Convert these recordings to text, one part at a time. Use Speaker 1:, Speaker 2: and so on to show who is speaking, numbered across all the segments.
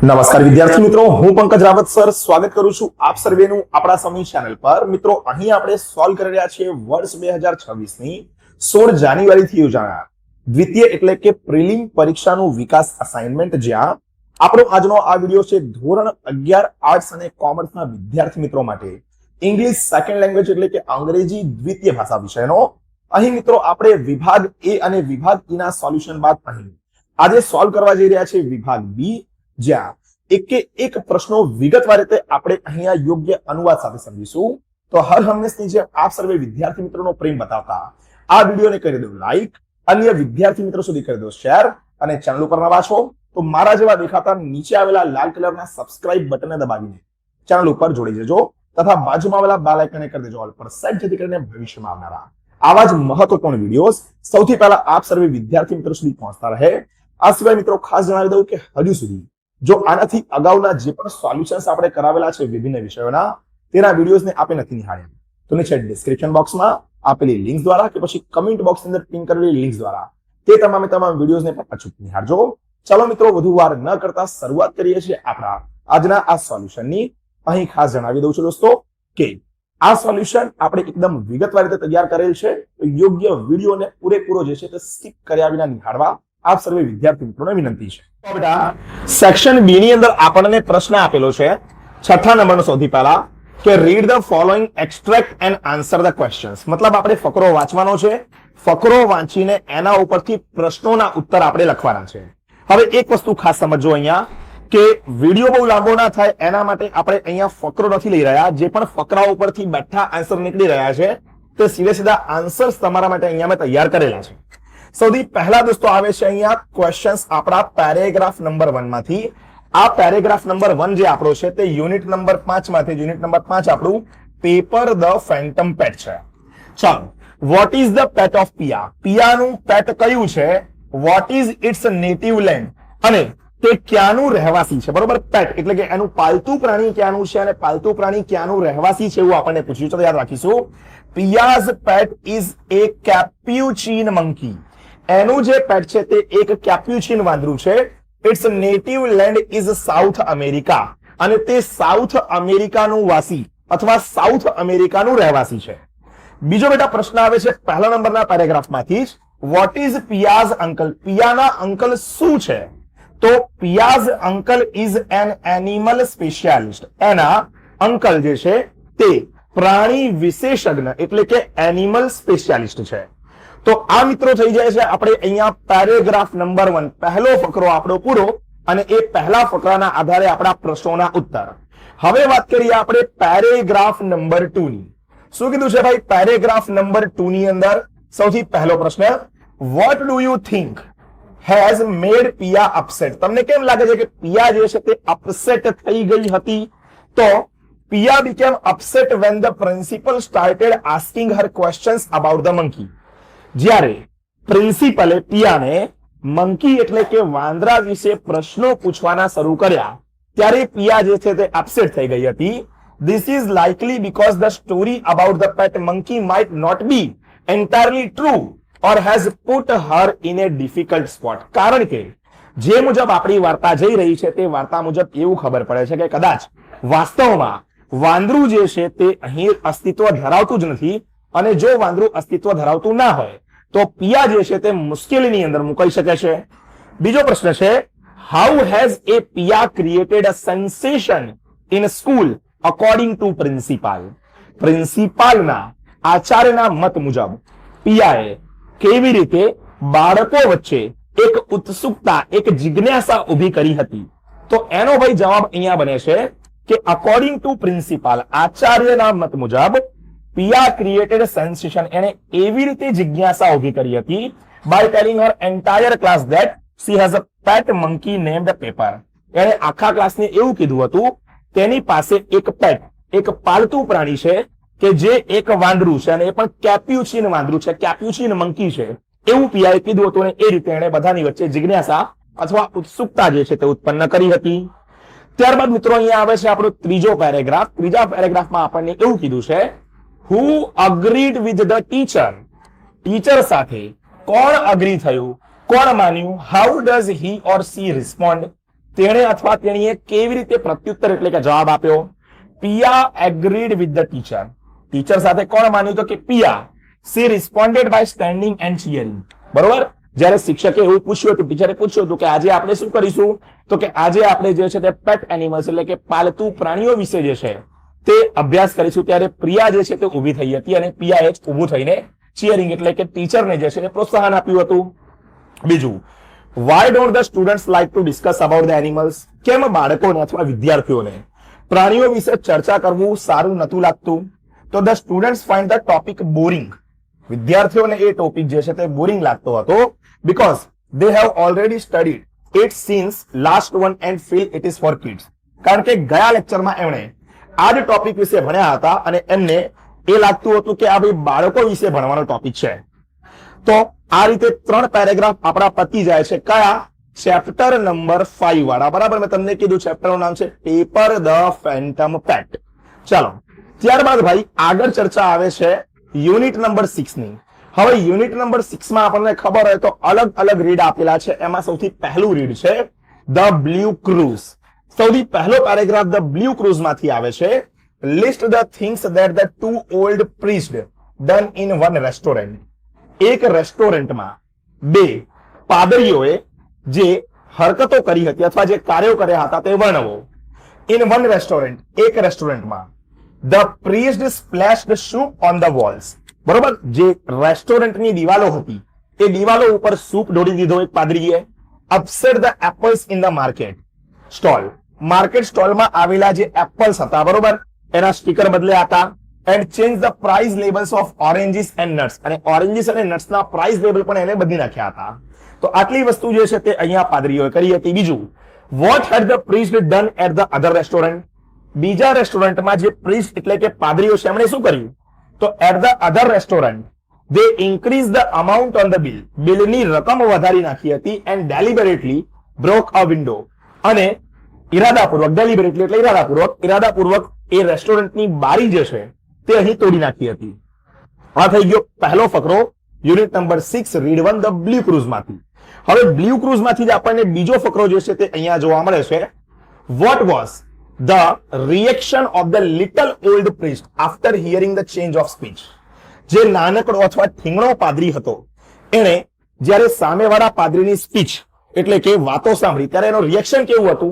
Speaker 1: નમસ્કાર વિદ્યાર્થી મિત્રો, હું પંકજ રાવત સર સ્વાગત કરું છું આપ સર્વેનું આપણા સમી ચેનલ પર। મિત્રો, અહીં આપણે સોલ્વ કરી રહ્યા છીએ વર્ષ 2026 ની 16 જાન્યુઆરી થી યોજાનાર દ્વિતીય એટલે કે પ્રિલિમ પરીક્ષાનું વિકાસ અસાઇનમેન્ટ, જ્યાં આપણો આજનો આ વિડિયો છે ધોરણ 11 આર્ટ્સ અને કોમર્સના વિદ્યાર્થી મિત્રો માટે ઇંગ્લિશ સેકન્ડ લેંગ્વેજ એટલે કે અંગ્રેજી દ્વિતીય ભાષા વિષયનો। અહીં મિત્રો આપણે વિભાગ એ અને વિભાગ ઈ ના સોલ્યુશન બાદ અહીં આજે સોલ્વ કરવા જઈ રહ્યા છે વિભાગ બી, જ્યાં એક પ્રશ્નો વિગતવાર રીતે આપણે અહીંયા યોગ્ય અનુવાદ સાથે સમજીશું। તો હર હંમેશની જેમ આપ સર્વે વિદ્યાર્થી મિત્રોનો પ્રેમ બતાવતા આ વિડીયોને કરી દો લાઈક, અન્ય વિદ્યાર્થી મિત્રો સુધી કરી દો શેર, અને ચેનલ ઉપર નવા છો તો મારા જેવા દેખાતા નીચે આવેલા લાલ કલરના સબસ્ક્રાઇબ બટનને દબાવીને ચેનલ ઉપર જોડી જજો તથા બાજુમાં આવેલા બેલ આઇકનને કરી દેજો ઓલ પર સેટ, જેથી કરીને ભવિષ્યમાં આવનારા આવા જ મહત્વપૂર્ણ વિડીયોઝ સૌથી પહેલા આપ સર્વે વિદ્યાર્થી મિત્રો સુધી પહોંચતા રહે। આ સિવાય મિત્રો ખાસ જણાવી દઉં કે હજુ સુધી જો આનાથી અગાઉના જે પણ સોલ્યુશન્સ આપણે કરાવેલા છે વિભિન્ન વિષયોના, તેના વિડીયોઝને આપણે નથી નિહાળ્યા તો નીચે ડિસ્ક્રિપ્શન બોક્સમાં આપેલી લિંક દ્વારા કે પછી કમેન્ટ બોક્સ અંદર પિન કરેલી લિંક દ્વારા તે તમામ વિડીયોઝને પણ અચૂક નિહાળજો। ચાલો મિત્રો, વધુ વાર ન કરતા શરૂઆત કરીએ છીએ આપણા આજના આ સોલ્યુશનની। અહીં ખાસ જણાવી દઉં છું દોસ્તો કે આ સોલ્યુશન આપણે એકદમ વિગતવાર રીતે તૈયાર કરેલ છે, તો યોગ્ય વિડીયોને પૂરેપૂરો જે છે તે સ્કીપ કર્યા વિના નિહાળવા આપ સર્વે વિદ્યાર્થી મિત્રોને વિનંતી છે। તો બેટા સેક્શન બી ની અંદર આપણને પ્રશ્ન આપેલો છે 6થા નંબરનો સૌથી પહેલા કે read the following extract and answer the questions. મતલબ આપણે ફકરો વાંચવાનો છે, ફકરો વાંચીને એના ઉપરથી પ્રશ્નોના ઉત્તર આપણે લખવાના છે। હવે એક વસ્તુ ખાસ સમજો અહીંયા કે વિડીયો બહુ લાંબો ના થાય એના માટે આપણે અહીંયા ફકરો નથી લઈ રહ્યા, જે પણ ફકરા ઉપરથી બેઠા આન્સર નીકળી રહ્યા છે તે સીધા આન્સર્સ તમારા માટે અહીંયા મેં તૈયાર કરેલા છે। સૌથી પહેલા દોસ્તો આવે છે અહીંયા ક્વેશ્ચન્સ આપણા પેરેગ્રાફ નંબર 1 માંથી। આ પેરેગ્રાફ નંબર 1 જે આપણો છે તે યુનિટ નંબર 5 માંથી, યુનિટ નંબર 5 આપણું પેપર ધ ફેન્ટમ પેટ છે। ચાલો, what is the pet of Pia? પિયાનું પેટ કયું છે? What is its native land? અને તે ક્યાંનું રહેવાસી છે? બરોબર, પેટ એટલે કે એનું પાલતુ પ્રાણી ક્યાંનું છે અને પાલતુ પ્રાણી ક્યાંનું રહેવાસી છે એવું આપણને પૂછ્યું છે, તો યાદ રાખીશું પિયાઝ પેટ ઇઝ એ કેપ્યુચીન મંકી। એનું જે પેટ છે તે એક કેપ્યુચીન વાંદરું છે। It's native land is South America, અને તે સાઉથ અમેરિકાનું વાસી અથવા સાઉથ અમેરિકાનું રહેવાસી છે। બીજો બેટા પ્રશ્ન આવે છે પહેલા નંબરના પેરેગ્રાફમાંથી જ, વોટ ઇઝ પિયાઝ અંકલ? પિયાના અંકલ શું છે? તો Pia's uncle is an animal specialist. એના અંકલ જે છે તે પ્રાણી વિશેષજ્ઞ એટલે કે એનિમલ સ્પેશિયાલિસ્ટ છે। તો આ મિત્રો થઈ જાય છે આપણે અહીંયા પેરેગ્રાફ નંબર 1 પહેલો ફકરો આપણો પૂરો, અને એ પહેલા ફકરાના આધારે આપણા પ્રશ્નોના ઉત્તર। હવે વાત કરીએ આપણે પેરેગ્રાફ નંબર 2 ની। શું કીધું છે ભાઈ પેરેગ્રાફ નંબર 2 ની અંદર? સૌથી પહેલો પ્રશ્ન, what do you think has made Piya upset? તમને કેમ લાગે છે કે પિયા જે છે તે અપસેટ થઈ ગઈ હતી? તો પિયા became upset when the principal started asking her questions about the monkey। જ્યારે પ્રિન્સિપલે પિયાને મંકી એટલે કે વાંદરા વિશે પ્રશ્નો પૂછવાના શરૂ કર્યા ત્યારે પિયા જે છે તે અપસેટ થઈ ગઈ હતી। This is likely because the story about the pet monkey might not be entirely true or has put her in a difficult spot। કારણ કે જે મુજબ આપણી વાર્તા જઈ રહી છે તે વાર્તા મુજબ એવું ખબર પડે છે કે કદાચ વાસ્તવમાં વાંદરું જે છે તે અહીં અસ્તિત્વ ધરાવતું જ નથી, અને જો વાંદરું અસ્તિત્વ ધરાવતું ના હોય તો પિયા જે છે તે મુશ્કેલીની અંદર મુકાઈ શકે છે। બીજો પ્રશ્ન છે, how has a Pia created a sensation in school according to principal? પ્રિન્સિપાલના આચાર્યના મત મુજબ પિયાએ કેવી રીતે બાળકો વચ્ચે એક ઉત્સુકતા, એક જિજ્ઞાસા ઊભી કરી હતી? તો એનો ભાઈ જવાબ અહીંયા બને છે કે અકોર્ડિંગ ટુ પ્રિન્સિપાલ, આચાર્યના મત મુજબ પિયા ક્રિએટેડ સેન્સેશન, એને એવી રીતે જિજ્ઞાસા ઊભી કરી હતી by telling her entire class that she has a pet monkey named Pepper. એણે આખા ક્લાસને એવું કીધું હતું તેની પાસે એક પેટ, એક પાલતુ પ્રાણી છે કે જે એક વાંદરું છે, અને એ પણ કેપ્યુચીન વાંદરું છે, કેપ્યુચીન મંકી છે એવું પિયાએ કીધું હતું, અને એ રીતે એણે બધાની વચ્ચે જિજ્ઞાસા અથવા ઉત્સુકતા જે છે તે ઉત્પન્ન કરી હતી। ત્યારબાદ મિત્રો અહીંયા આવે છે આપણો ત્રીજો પેરેગ્રાફ। ત્રીજા પેરેગ્રાફમાં આપણને એવું કીધું છે, who agreed with the teacher? Teacher સાથે કોણ અગ્રી થયું, કોણ માન્યું? how does he or she respond? તેણે અથવા તેણીએ કેવી રીતે પ્રત્યુત્તર એટલે કે જવાબ આપ્યો? Pia agreed with the teacher. Teacher સાથે કોણ માન્યું? તો કે Pia. She responded by standing and cheering. બરોબર. જ્યારે શિક્ષકે એવું પૂછ્યું હતું, ટીચરે પૂછ્યું હતું કે આજે આપણે શું કરીશું? તો કે આજે આપણે જે છે તે પેટ એનિમલ્સ એટલે કે પાલતુ પ્રાણીઓ વિશે જે છે તે અભ્યાસ કરીશું. ત્યારે પ્રિયા જે છે તે ઊભી થઈ હતી અને પિયાએ જ ઊભું થઈને ચીયરિંગ એટલે કે ટીચરને જે છે તે પ્રોત્સાહન આપ્યું હતું. બીજું, why don't the students like to discuss about the animals? કેમ બાળકોને અથવા વિદ્યાર્થીઓને પ્રાણીઓ વિશે ચર્ચા કરવું સારું નતું લાગતું? તો the students find the topic boring. વિદ્યાર્થીઓને એ ટોપિક જે છે તે બોરિંગ લાગતો હતો because they have already studied it since last one and feel it is for kids. કારણ કે ગયા લેક્ચરમાં એમણે આ જ ટોપિક વિશે ભણ્યા હતા અને એમને એ લાગતું હતું કે આ ભાઈ બાળકો વિશે ભણવાનો ટોપિક છે. તો આ રીતે 3 પેરેગ્રાફ આપણા પતી જાય છે. કયા? ચેપ્ટર નંબર 5 વાળા. બરાબર. મેં તમને કીધું ચેપ્ટરનું નામ છે પેપર ધ ફેન્ટમ પેટ. ચાલો, ત્યારબાદ ભાઈ આગળ ચર્ચા આવે છે યુનિટ નંબર 6 ની. હવે યુનિટ નંબર 6 માં આપણને ખબર હોય તો અલગ અલગ રીડ આપેલા છે. એમાં સૌથી પહેલું રીડ છે ધ બ્લુ ક્રુઝ. સૌથી પહેલો પેરેગ્રાફ ધ બ્લુ ક્રુઝ માંથી આવે છે. List the things that the two old priest done in one restaurant. એક રેસ્ટોરન્ટમાં 2 પાદરીઓએ જે હરકતો કરી હતી અથવા જે કાર્યો કર્યા હતા તે વર્ણવો. ઇન વન રેસ્ટોરન્ટ, એક રેસ્ટોરન્ટમાં. The priest splashed soup on the walls. બરોબર. જે રેસ્ટોરન્ટની દિવાલો હતી એ દિવાલો ઉપર સૂપ ઢોળી દીધો એક પાદરીએ. Upset the apples in the market stall. Market સ્ટોલમાં આવેલા જે એપલ્સ હતા બરોબર એના સ્ટીકર બદલ્યા હતા. And change the price labels of oranges and nuts. અને ઓરેન્જીસ અને નટ્સના પ્રાઇસ લેબલ પણ એને બદલી નાખ્યા હતા. તો આટલી વસ્તુ જે છે તે અહીંયા પાદરીઓએ કરી હતી. બીજું, what had the priest done at the other restaurant? બીજા રેસ્ટોરન્ટમાં જે પ્રીસ્ટ એટલે કે પાદરીઓ છે એમણે શું કર્યું? તો at the other restaurant they increase the amount on the bill. બિલની રકમ વધારી નાખી હતી. And deliberately broke a window. અને ઇરાદાપૂર્વક, ડેલિબરેટલી એટલે ઇરાદાપૂર્વક એ રેસ્ટોરન્ટની બારી જે છે તે અહીં તોડી નાખી હતી. આ થઈ ગયો પહેલો ફકરો unit number 6 read 1 the Blue Cross માંથી. હવે બ્લુ ક્રુઝ માંથી જ આપણને બીજો ફકરો જે છે તે અહીંયા જોવા મળે છે. What was the reaction of the little old priest after hearing the change of speech? જે નાનકડો અથવા ઠીંગણો પાદરી હતો એણે જ્યારે સામેવાળા પાદરીની સ્પીચ એટલે કે વાતો સાંભળી ત્યારે એનો રિએક્શન કેવું હતું?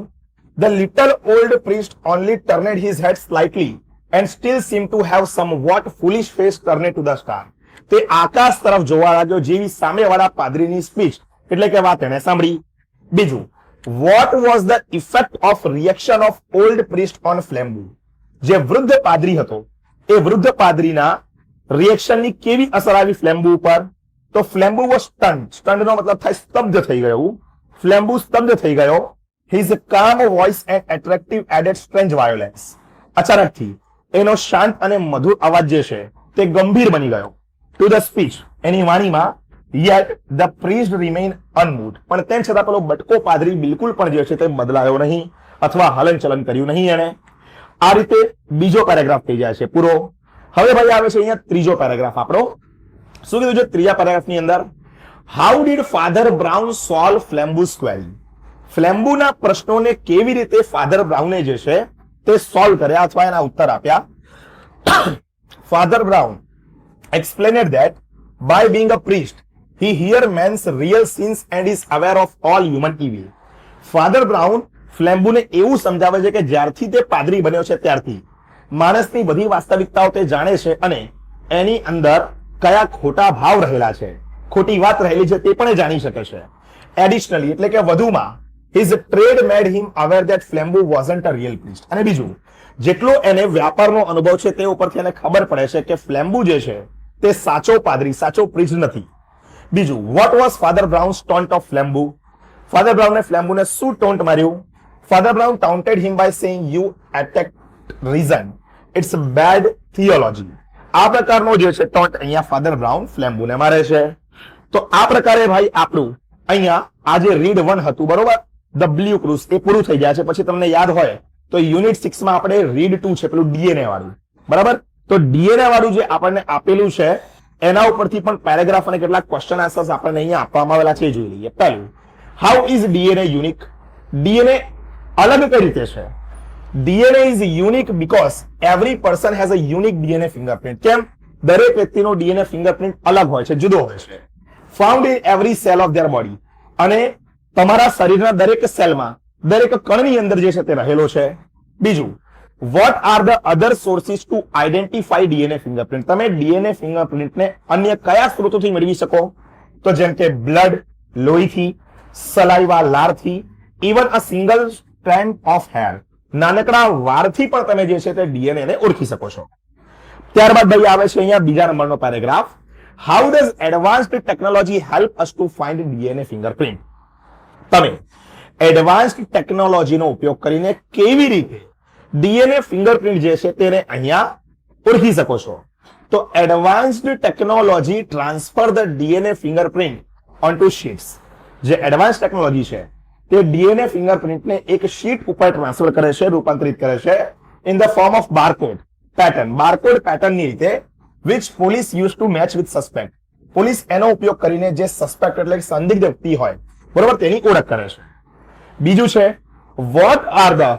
Speaker 1: The little old priest only turned his head slightly and still seem to have somewhat foolish face turned to the star. તે આકાશ તરફ જોવા લાગ્યો જેવી સામેવાળા પાદરીની સ્પીચ એટલે કે વાત એને સાંભળી. બીજું, what was the effect of reaction of old priest on Flambeau? જે વૃદ્ધ પાદરી હતો એ વૃદ્ધ પાદરીના રિએક્શનની કેવી અસર આવી ફ્લેમ્બુ ઉપર? તો ફ્લેમ્બુ વોઝ સ્ટન્ડ. સ્ટન્ડ નો મતલબ થાય સ્તબ્ધ થઈ ગયો. ફ્લેમ્બુ સ્તબ્ધ થઈ ગયો. His calm voice and attractive added strange violence. અચાનકથી એનો શાંત અને મધુર અવાજ જે છે તે ગંભીર બની ગયો. ટુ ધ સ્પીચ, એની વાણીમાં. yet the priest remained unmoved. પણ તેમ છતાં પેલો બટકો પાદરી બિલકુલ પણ જે છે તે બદલાયો નહીં અથવા હલનચલન કર્યું નહીં એને. આ રીતે બીજો પેરેગ્રાફ થઈ જાય છે પૂરો. હવે ભાઈ આવે છે અહીંયા ત્રીજો પેરેગ્રાફ આપણો. શું કીધું છે ત્રીજા પેરેગ્રાફની અંદર? How did Father Brown solve Flambeau's query? ફ્લેમ્બુના પ્રશ્નોને કેવી રીતે ફાધર બ્રાઉને જે છે તે સોલ્વ કર્યા અથવા એના ઉત્તર આપ્યા? Father brown explained that by being a priest he hear men's real sins and is aware of all human evil. Father Brown ફ્લેમ્બુને એવું સમજાવે છે કે જ્યારથી તે પાદરી બન્યો છે ત્યારથી માણસની બધી વાસ્તવિકતાઓ તે જાણે છે અને એની અંદર કયા ખોટા ભાવ રહેલા છે, ખોટી વાત રહેલી છે તે પણ એ જાણી શકે છે. એડિશનલી એટલે કે વધુમાં his trade made him aware that Flambeau wasn't a real priest. અને બીજું, જેટલો એને વ્યાપારનો અનુભવ છે તે ઉપરથી એને ખબર પડે છે કે ફ્લેમ્બુ જે છે તે સાચો પાદરી, સાચો પ્રીસ્ટ નથી. બીજું, what was Father Brown's taunt of Flambeau? Father બ્રાઉને ફ્લેમ્બુને શું ટોન્ટ માર્યું? Father Brown taunted him by saying you attacked reason, it's bad theology. આ પ્રકારનો જે છે ટોન્ટ અહીંયા ફાધર બ્રાઉન ફ્લેમ્બુને મારે છે. તો આ પ્રકારે ભાઈ આપણું અહીંયા આ જે રીડ 1 હતું બરોબર, ધ બ્લુ ક્રુઝ, એ પૂરું થઈ જાય છે. પછી તમને યાદ હોય તો યુનિટ 6 માં આપણે રીડ 2 છે પેલું ડીએનએ વાળું બરાબર. તો ડીએનએ વાળું જે આપણને આપેલું છે એના ઉપરથી પણ પેરેગ્રાફ અને કેટલાક ક્વેશ્ચન આન્સર્સ આપણને અહીંયા આપવામાં આવેલા છે, જોઈ લઈએ. પહેલું, how is DNA unique? DNA અલગ કઈ રીતે છે? DNA is unique because every person has a unique DNA fingerprint. કેમ? દરેક વ્યક્તિનો ડીએનએ ફિંગરપ્રિન્ટ અલગ હોય છે, જુદો હોય છે. Found in every cell of their body. અને તમારા શરીરના દરેક સેલમાં, દરેક કણની અંદર જે છે તે રહેલો છે. બીજું, what are the other sources to identify DNA fingerprint? તમે ડીએનએ ફિંગરપ્રિન્ટને અન્ય કયા સ્ત્રોતોથી મેળવી શકો? તો જેમ કે બ્લડ, લોહીથી, સલાઈવા, લાળથી, even a single strand of hair, નાનકડા વાળથી પણ તમે જે છે તે ડીએનએ ને ઓળખી શકો છો. ત્યારબાદ ભાઈ આવે છે અહીંયા બીજા નંબરનો paragraph. How does advanced technology help us to find DNA fingerprint? તમે એડવાન્સ્ડ ટેકનોલોજીનો ઉપયોગ કરીને કેવી રીતે ડીએનએ ફિંગરપ્રિન્ટ જે છે તેને અહીંયા ઓળખી શકો છો? તો advanced technology transfer the DNA fingerprint onto sheets. જે એડવાન્સ ટેકનોલોજી છે તે ડીએનએ ફિંગરપ્રિન્ટને એક શીટ ઉપર ટ્રાન્સફર કરે છે, રૂપાંતરિત કરે છે in the form of barcode pattern. Barcode પેટર્નની રીતે which police used to match with suspect. Police એનો ઉપયોગ કરીને જે સસ્પેક્ટ એટલે સંદિગ્ધ વ્યક્તિ હોય, બરોબર, તેની ઓળખ કરે છે. બીજું છે what are the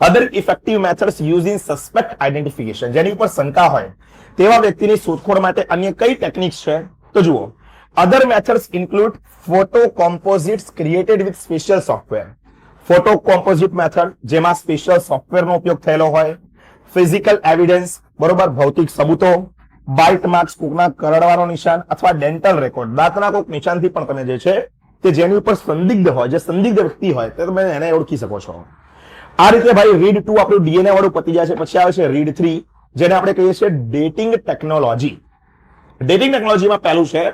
Speaker 1: other effective methods used in suspect identification? જેની ઉપર શંકા હોય તેવા વ્યક્તિની શોધખોળ માટે અન્ય કઈ ટેકનિક્સ છે? તો જુઓ, other methods include photo composites created with special software. Photo composite method, જેમાં સ્પેશિયલ સોફ્ટવેરનો ઉપયોગ થયેલો હોય. ફિઝિકલ એવિડન્સ, બરોબર, ભૌતિક સબૂતો. બાઇટ માર્ક્સ, કોકના કરડવાનો નિશાન, અથવા ડેન્ટલ રેકોર્ડ, દાંતના કોક નિશાનથી પણ તમે જે છે તે જેની ઉપર સંદિગ્ધ હોય, જે સંદિગ્ધ વ્યક્તિ હોય તે તમે એને ઓળખી શકો છો. આ રીતે ભાઈ રીડ 2 આપણું ડીએનએ વાળું પતી જાય છે. પછી આવે છે રીડ 3, જેને આપણે કહીએ છીએ ડેટિંગ ટેકનોલોજી. ડેટિંગ ટેકનોલોજીમાં પહેલું છે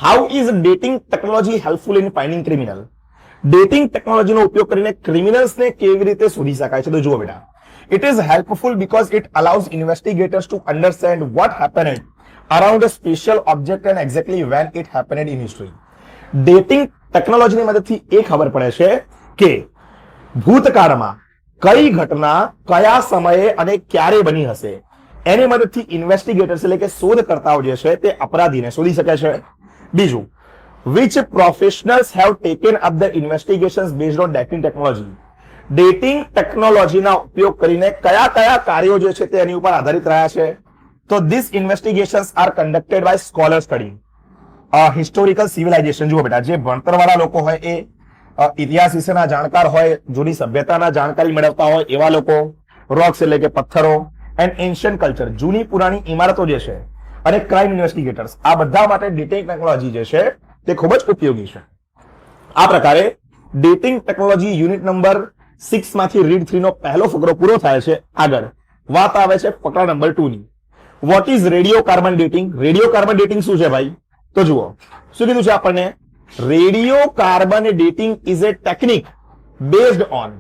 Speaker 1: how is dating technology helpful in finding criminal? Dating ટેકનોલોજીનો ઉપયોગ કરીને ક્રિમિનલ્સને કેવી રીતે શોધી શકાય છે? તો જુઓ બેટા, it is helpful because it allows investigators to understand what happened around a special object and exactly when it happened in history. Dating ટેકનોલોજીની મદદથી એ ખબર પડે છે કે ભૂતકાળમાં કઈ ઘટના કયા સમયે અને ક્યારે બની હશે. એની મદદથી ઇન્વેસ્ટિગેટર્સ એટલે કે શોધકર્તાઓ જે છે તે અપરાધીને શોધી શકે છે. બીજું, which professionals have taken up the investigations based on dating technology? Dating ટેકનોલોજીના ઉપયોગ કરીને કયા કયા કાર્યો જે છે તે એની ઉપર આધારિત રહ્યા છે? તો this investigations are conducted by scholar study historical civilization. જુઓ બેટા, જે ભણતરવાળા લોકો હોય એ ઇતિહાસ વિશેના જાણકાર હોય, જૂની સભ્યતાના જાણકારી મેળવતા હોય એવા લોકો, રોક્સ એટલે કે પથ્થરો, એન્ડ એન્શિયન્ટ કલ્ચર, જૂની પુરાણી ઇમારતો જે છે, અને ક્રાઇમ ઇન્વેસ્ટિગેટર્સ, આ બધા માટે ડેટિંગ ટેકનોલોજી જે છે તે ખૂબ જ ઉપયોગી છે. આ પ્રકારે ડેટિંગ ટેકનોલોજી યુનિટ નંબર 6 માંથી રીડ 3 નો પહેલો ફકરો પૂરો થાય છે. આગળ વાત આવે છે ફકરા નંબર 2 ની. What is radio carbon dating? Radio carbon dating શું છે ભાઈ? તો જુઓ, શું કીધું છે આપણને? Radio carbon dating is a technique based on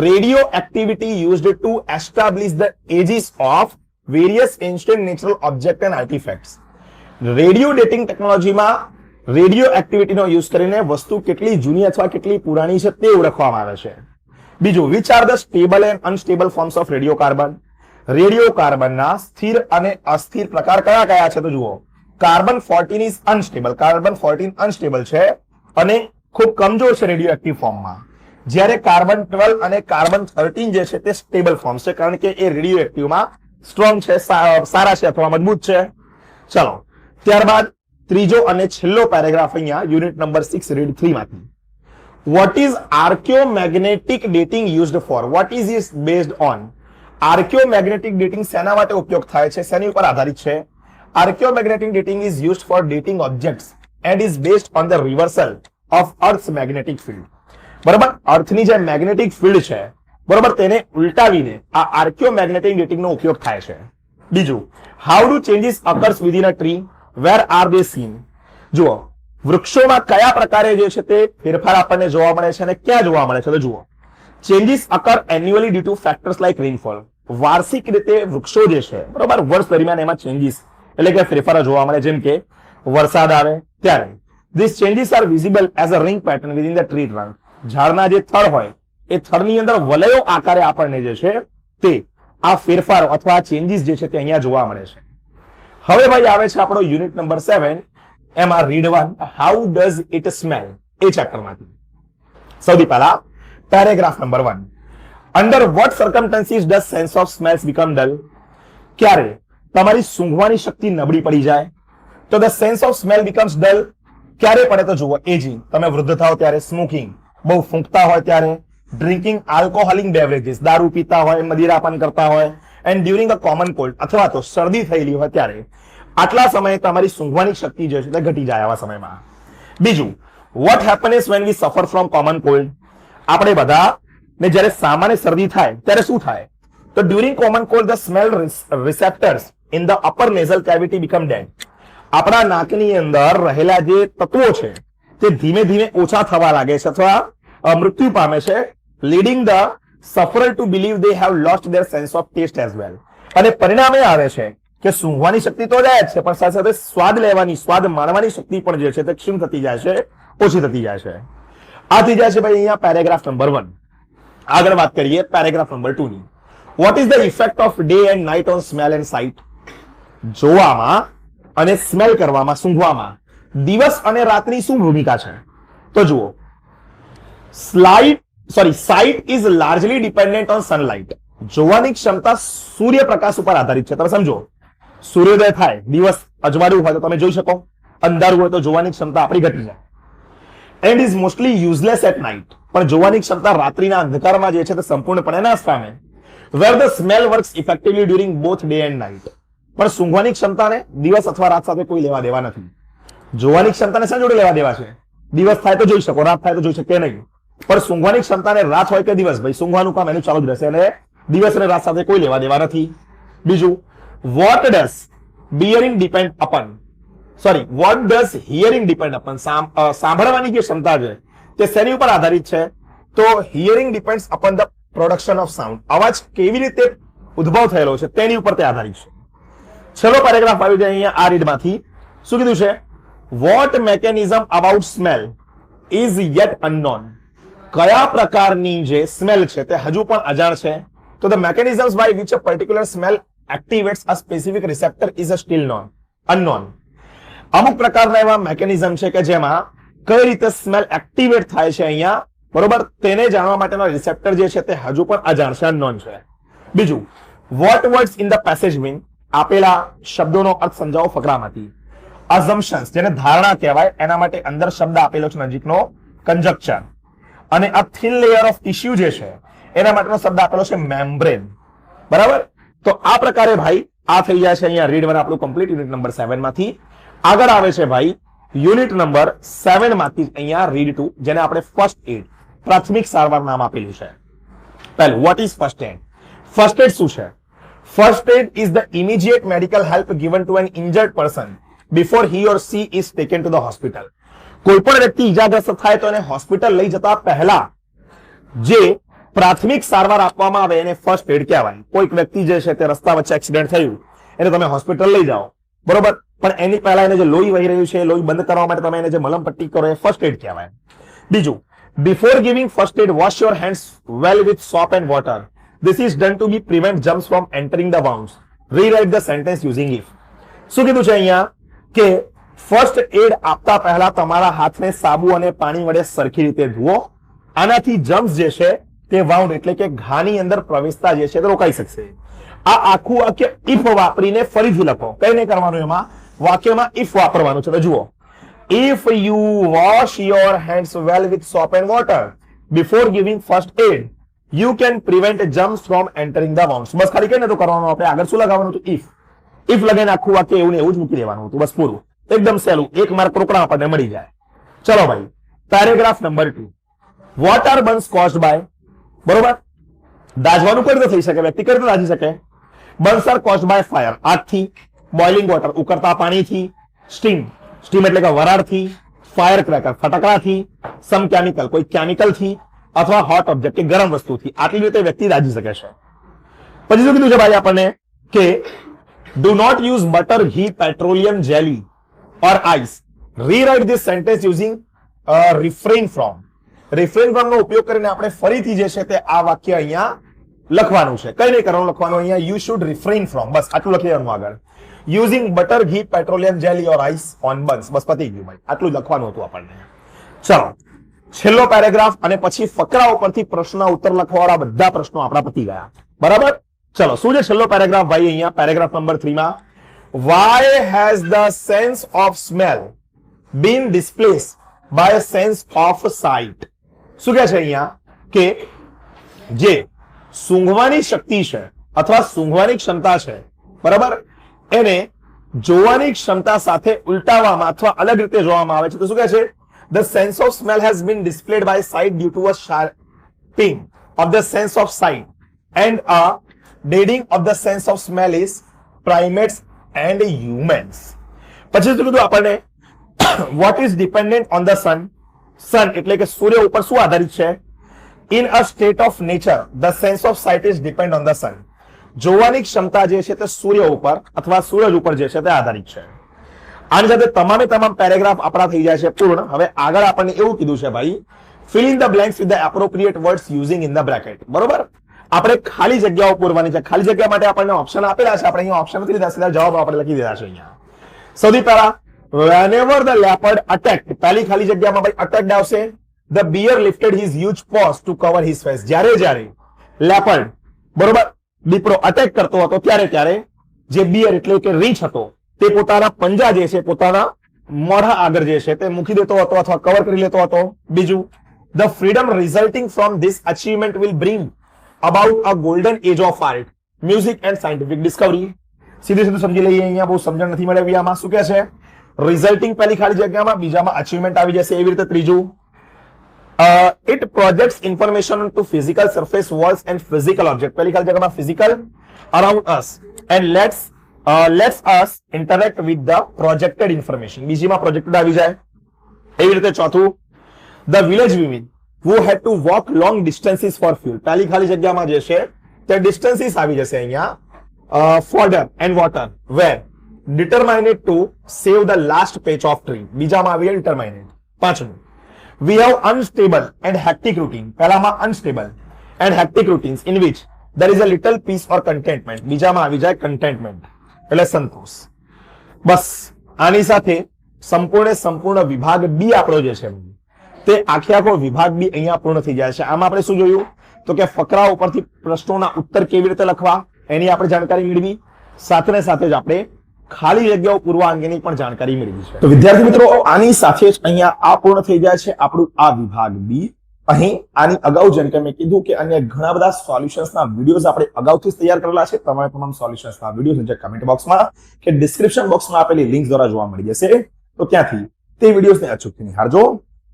Speaker 1: radio activity used to establish the ages of various ancient natural objects and artifacts. Radio dating ટેકનોલોજીમાં રેડિયો એક્ટિવિટીનો યુઝ કરીને વસ્તુ કેટલી જૂની અથવા કેટલી પુરાણી છે તે ઓળખવામાં આવે છે. બીજું, which are the stable and unstable forms of radio carbon? Radio કાર્બનના સ્થિર અને અસ્થિર પ્રકાર કયા કયા છે? તો જુઓ, carbon 14 is unstable. Carbon 14 unstable છે અને ખૂબ કમજોર છે રેડિયો એક્ટિવ ફોર્મમાં. જ્યારે કાર્બન 12 અને કાર્બન 13 જે છે તે સ્ટેબલ ફોર્મ છે, કારણ કે એ રેડિયો એક્ટિવમાં સ્ટ્રોંગ છે, સારા છે અથવા મજબૂત છે. ચલો, ત્યારબાદ ત્રીજો અને છેલ્લો પેરેગ્રાફ અહીંયા યુનિટ નંબર 6 રીડ 3 માંથી. What is archaeomagnetic dating used for? What is it based on? Archaeomagnetic dating શેના માટે ઉપયોગ થાય છે? શેની ઉપર આધારિત છે? Archaeomagnetic dating is used for dating objects and is based on the reversal of Earth's magnetic field. બરાબર, અર્થની જે મેગ્નેટિક ફિલ્ડ છે, બરાબર, તેને ઉલટાવીને આ આર્કિયોમેગ્નેટિક ડેટિંગનો ઉપયોગ થાય છે. બીજું, how do changes occurs within a tree? Where are they seen? જુઓ, વૃક્ષોમાં કયા પ્રકારે જે છે તે ફેરફાર આપણને જોવા મળે છે અને ક્યાં જોવા મળે છે? તો જુઓ, changes occur annually due to factors like rainfall. વાર્ષિક રીતે વૃક્ષો જે છે, બરોબર, વર્ષ દરમિયાન એમાં ચેન્જીસ એટલે કે ફેરફારો જોવા મળે, જેમ કે વરસાદ આવે ત્યારે. This changes are visible as a ring pattern within the tree trunk. ઝાડના જે થડ હોય એ થડની અંદર વલયો આકારે આપણને જે છે તે આ ફેરફારો અથવા ચેન્જીસ જે છે તે અહીંયા જોવા મળે છે. હવે ભાઈ આવે છે આપણો યુનિટ નંબર 7, એમાં read 1, how does it smell? એ ચેપ્ટરમાંથી સૌથી પહેલા paragraph number 1. Under what circumstances does sense of smells become dull? ક્યારે તમારી સૂંઘવાની શક્તિ નબળી પડી જાય? તો the sense of smell becomes dull ક્યારે પડે? તો જુઓ, એજિંગ, તમે વૃદ્ધ થાઓ ત્યારે, સ્મોકિંગ, બહુ ફૂંકતા હોય ત્યારે, ડ્રિંકિંગ આલ્કોહોલિક બેવરેજીસ, દારૂ પીતા હોય, મદિરાપાન કરતા હોય, and during a common cold, અથવા તો શરદી થયેલી હોય ત્યારે. આટલા સમયે તમારી સૂંઘવાની શક્તિ જે છે તે ઘટી જાય આવા સમયમાં. બીજું, વોટ હેપન્સ વેન વી સફર ફ્રોમ કોમન કોલ્ડ? આપણે બધા ને જ્યારે સામાન્ય શરદી થાય ત્યારે શું થાય? તો during common cold the smell receptors in the upper nasal cavity become dead. આપણા નાકની અંદર રહેલા જે તત્વો છે તે ધીમે ધીમે ઓછા થવા લાગે છે અથવા મૃત્યુ પામે છે, leading the sufferer to believe they have lost their sense of taste as well. અને પરિણામે આવે છે કે સૂંઘવાની શક્તિ તો જાય જ છે, પણ સાથે સાથે સ્વાદ લેવાની, સ્વાદ માણવાની શક્તિ પણ જે છે તે ક્ષીણ થતી જાય છે, ઓછી થતી જાય છે. આ થઈ જાય છે ભાઈ અહીંયા પેરેગ્રાફ નંબર 1. આગળ વાત કરીએ પેરેગ્રાફ નંબર 2 ની. Vote is the effect of day and night on smell and site? જોવામાં અને સ્મેલ કરવામાં, સૂંઘવામાં દિવસ અને રાતની શું ભૂમિકા છે? તો જુઓ, site is largely dependent on sunlight. જોવાની ક્ષમતા સૂર્યપ્રકાશ ઉપર આધારિત છે. તમે સમજો, સૂર્યોદય થાય, દિવસ અજવાળું હોય તો તમે જોઈ શકો, અંધારું હોય તો જોવાની ક્ષમતા આપણી ઘટી જાય. And is mostly useless at night. પણ જોવાની ક્ષમતા રાત્રિના અંધકારમાં જે છે તે સંપૂર્ણપણે નાશ પામે. Where the smell works effectively during both day and night. પણ સૂંઘવાની ક્ષમતાને દિવસ અથવા રાત સાથે કોઈ લેવા દેવા નથી. જોવાની ક્ષમતાને શા જોડે લેવા દેવા છે? દિવસ થાય તો જોઈ શકો, રાત થાય તો જોઈ શકે નહીં. પણ સૂંઘવાની ક્ષમતાને રાત હોય કે દિવસ, ભાઈ સૂંઘવાનું કામ એનું ચાલુ જ રહેશે, અને દિવસ અને રાત સાથે કોઈ લેવા દેવા નથી. બીજું, what does hearing depend upon? What does hearing depend upon? સાંભળવાની જે ક્ષમતા છે તે શેની ઉપર આધારિત છે? તો hearing depends upon the production of sound. અવાજ કેવી રીતે ઉદ્ભવ થયેલો છે તેની ઉપર તે આધારિત છે. છેલ્લો પેરેગ્રાફ આવી જાય અહીંયા આ રીડમાંથી. શું કીધું છે? What mechanism about smell is yet unknown? કયા પ્રકારની જે સ્મેલ છે તે હજુ પણ અજાણ છે. તો the mechanisms by which a particular smell activates a specific receptor is a still unknown. અમુક પ્રકારના એવા મેકેનિઝમ છે કે જેમાં કઈ રીતે સ્મેલ એક્ટિવેટ થાય છે અહીંયા, બરોબર, તેને જાણવા માટેના રિસેપ્ટર જે છે તે હજુ પણ અજાણ છે, અનનોન છે. બીજું, what words in the passage mean? આપેલા શબ્દોનો અર્થ સમજાવો ફકરામાંથી. અઝમ્પશન્સ, જેને ધારણા કહેવાય, એના માટે અંદર શબ્દ આપેલો છે નજીકનો, કંજક્ચર. અને આ થિન લેયર ઓફ ટિશ્યુ જે છે એના માટેનો શબ્દ આપેલો છે મેમ્બ્રેન. બરાબર? તો આ પ્રકારે ભાઈ આ થઈ જાય છે અહીંયા રીડ 1 આપણું કમ્પ્લીટ યુનિટ નંબર 7 માંથી. આગળ આવે છે ભાઈ યુનિટ નંબર 7 માંથી અહીંયા રીડ 2, જેને આપણે ફર્સ્ટ એડ, પ્રાથમિક સારવાર નામ આપેલું છે. પહેલું, what is first aid? First aid શું છે? First aid is the immediate medical help given to an injured person before he or she is taken to the hospital. કોઈ પણ વ્યક્તિ ઈજાગ્રસ્ત થાય તો એને હોસ્પિટલ લઈ જતા પહેલા જે પ્રાથમિક સારવાર આપવામાં આવે એને ફર્સ્ટ એડ કહેવાય. કોઈક વ્યક્તિ જે છે તે રસ્તા વચ્ચે એક્સિડન્ટ થયું, એને તમે હોસ્પિટલ લઈ જાઓ, બરોબર, પણ એની પહેલા એને જે લોહી વહી રહ્યું છે, લોહી બંધ કરવા માટે તમે એને જે મલમ પટ્ટી કરો એ ફર્સ્ટ એડ કહેવાય. બીજું, before giving first aid wash your hands well with soap and water. This is done to be prevent germs from entering the wounds. Rewrite the sentence using if. શું કીધું છે અહીંયા કે ફર્સ્ટ એડ આપતા પહેલા તમારા હાથને સાબુ અને પાણી વડે સરખી રીતે ધુઓ. આનાથી જમ્સ જે છે તે વાઉન્ડ એટલે કે ઘાની અંદર પ્રવેશતા જે છે તે રોકાઈ શકશે. આ આખું વાક્ય ઇફ વાપરીને ફરીથી લખો. કઈ નહીં કરવાનું એમાં, વાક્યમાં ઇફ વાપરવાનું છે. તો જુઓ, if you wash your hands well with soap and water before giving first aid, you can prevent germs from entering the wounds. બસ ખાલી કઈને તો કરવાનું, આપણે આગળ શું લગાવવાનું હતું? ઇફ લગાવીને આખું વાક્ય એવું ને એવું જ મૂકી દેવાનું હતું, બસ પૂરું. એકદમ સહેલું, 1 માર્ક રોકડા આપણને મળી જાય. ચલો ભાઈ, paragraph number 2. What are burns caused by? બરોબર, દાઝવાનું કઈ રીતે થઈ શકે? વ્યક્તિ કઈ રીતે દાઝી શકે? Burns are caused by fire, આગથી, બોઇલિંગ વોટર, ઉકળતા પાણીથી, સ્ટીમ એટલે કે વરાળથી, ફાયર ક્રેકર, ફટાકડાથી, સમ કેમિકલ, કોઈ કેમિકલથી, અથવા હોટ ઓબ્જેક્ટ કે ગરમ વસ્તુથી. આટલી રીતે વ્યક્તિ દાઝી શકે છે. પછી શું કીધું છે ભાઈ આપણને કે do not use butter, ghee, petroleum jelly or ice. Rewrite this sentence using refrain from. Refrain from નો ઉપયોગ કરીને આપણે ફરીથી જે છે તે આ વાક્ય અહીંયા લખવાનું છે. કઈ નહીં કરવાનું, લખવાનું અહીંયા યુ શુડ રિફ્રેન ફ્રોમ, બસ આટલું લખી દેવાનું આગળ. Using butter, ghee, petroleum jelly or ice on buns. બસ પતી ગયું ભાઈ, આટલું લખવાનું હતું આપણને. ચલો છેલ્લો પેરેગ્રાફ અને પછી ફકરા ઉપરથી પ્રશ્નના ઉત્તર લખવાવાળા બધા પ્રશ્નો આપણા પતી ગયા. બરાબર? ચલો, શું છે છેલ્લો પેરેગ્રાફ ભાઈ? અહીંયા પેરેગ્રાફ નંબર 3 માં why has the sense of smell been displaced by a sense of sight? શું કહે છે અહીંયા કે જે સૂંઘવાની શક્તિ છે અથવા સૂંઘવાની ક્ષમતા છે, બરાબર, એને જોવાની ક્ષમતા સાથે ઉલટાવવામાં અથવા અલગ રીતે જોવામાં આવે છે. તો શું કહે છે? The sense of smell has been displayed by sight due to a sharpening of the sense of sight and a deadening of the sense of smell is primates and humans. પછી શું કીધું આપણને? What is dependent on the sun? sun એટલે કે સૂર્ય ઉપર શું આધારિત છે? In a state of nature, the sense of sight is depend on the sun. જોવાની ક્ષમતા જે છે તે સૂર્ય ઉપર અથવા સૂરજ ઉપર જે છે તે આધારિત છે. આની સાથે તમામે તમામ પેરેગ્રાફ આપણા થઈ જાય છે પૂર્ણ. હવે આગળ આપણને એવું કીધું છે ભાઈ, fill in the blanks with the appropriate words using in the bracket. બરોબર? આપણે ખાલી જગ્યાઓ પૂરવાની છે. ખાલી જગ્યા માટે આપણને ઓપ્શન આપેલા છે, આપણે અહીંયા ઓપ્શન નથી લીધા, સીધા જવાબ આપણે લખી દીધા છે અહીંયા. સૌથી પહેલા whenever the leopard attacked, પહેલી ખાલી જગ્યામાં ભાઈ attacked આવશે. The bear lifted his huge paws to cover his face. જ્યારે લેપર્ડ, બરોબર, દીપડો અટેક કરતો હતો ત્યારે જે બિયર એટલે કે રીંછ હતો તે પોતાના પંજા જે છે પોતાના મોઢા આગળ જે છે તે મૂકી દેતો હતો અથવા કવર કરી લેતો હતો. બીજું, the freedom resulting from this achievement will bring about a golden age of art, music and scientific discovery. સીધું સમજી લઈએ, અહીંયા બહુ સમજણ નથી મળે આમાં. શું કહે છે? રિઝલ્ટિંગ પહેલી ખાલી જગ્યામાં, બીજામાં અચીવમેન્ટ આવી જશે. એવી રીતે ત્રીજું, it projects information onto physical surface walls and physical object. પહેલી ખાલી જગ્યામાં physical around us and lets us interact with the projected information. બીજીમાં projected આવી જાય. એવી રીતે ચોથું, the village women who had to walk long distances for fuel. પહેલી ખાલી જગ્યામાં જે છે તે distances આવી જશે અહીંયા. fodder and water were determined to save the last patch of tree. બીજામાં આવી determined. પાંચમું, we have unstable and hectic routine. પહેલામાં unstable and hectic routines in which there is a little peace or contentment. બીજામાં આવી જાય contentment એટલે સંતોષ. બસ આની સાથે સંપૂર્ણ વિભાગ બી આપણો જે છે તે આખો વિભાગ બી અહીંયા પૂર્ણ થઈ જાય છે. આમાં આપણે શું જોયું? તો કે ફકરા ઉપરથી પ્રશ્નોના ઉત્તર કેવી રીતે લખવા એની આપણે જાણકારી મેળવી, સાથે જ આપણે ખાલી જગ્યાઓ પૂરવા અંગેની પણ જાણકારી મેળવી છે. તો વિદ્યાર્થી મિત્રો, આની સાથે જ અહીંયા આ પૂર્ણ થઈ જાય છે આપણું આ વિભાગ બી. અહીં આની અગાઉ જેમ કે મેં કીધું કે અન્ય ઘણા બધા સોલ્યુશન્સના વિડીયોઝ આપણે અગાઉથી તમામ કરેલા છે. તમામ સોલ્યુશન્સના વિડીયો નીચે કમેન્ટ બોક્સમાં કે ડિસ્ક્રિપ્શન બોક્સમાં આપેલી લિંક દ્વારા જોવા મળી જશે. તો ત્યાંથી તે વિડીયોઝને અચૂકથી નિહાળજો.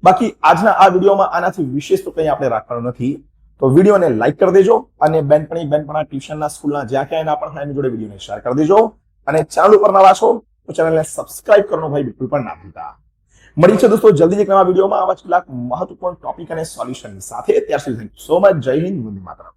Speaker 1: બાકી આજના આ વિડીયોમાં આનાથી વિશેષ તો કંઈ આપણે રાખવાનું નથી. તો વિડીયોને લાઈક કરી દેજો અને બેનપણા ટ્યુશનના સ્કૂલના જ્યાં ક્યાંય ના પણ એની જોડે વિડીયોને શેર કરી દેજો. અને ચેનલ ઉપર નવા છો તો ચેનલને સબસ્ક્રાઇબ કરવાનો ભાઈ બિલકુલ પણ ના ભૂલતા. મળી છે દોસ્તો જલ્દી જ એક નવા વિડીયોમાં આવા જ કેટલાક મહત્વપૂર્ણ ટોપિક અને સોલ્યુશન સાથે. ત્યાર સુધી થેન્ક યુ સો મચ. જય હિન્દ, વંદે માતરમ.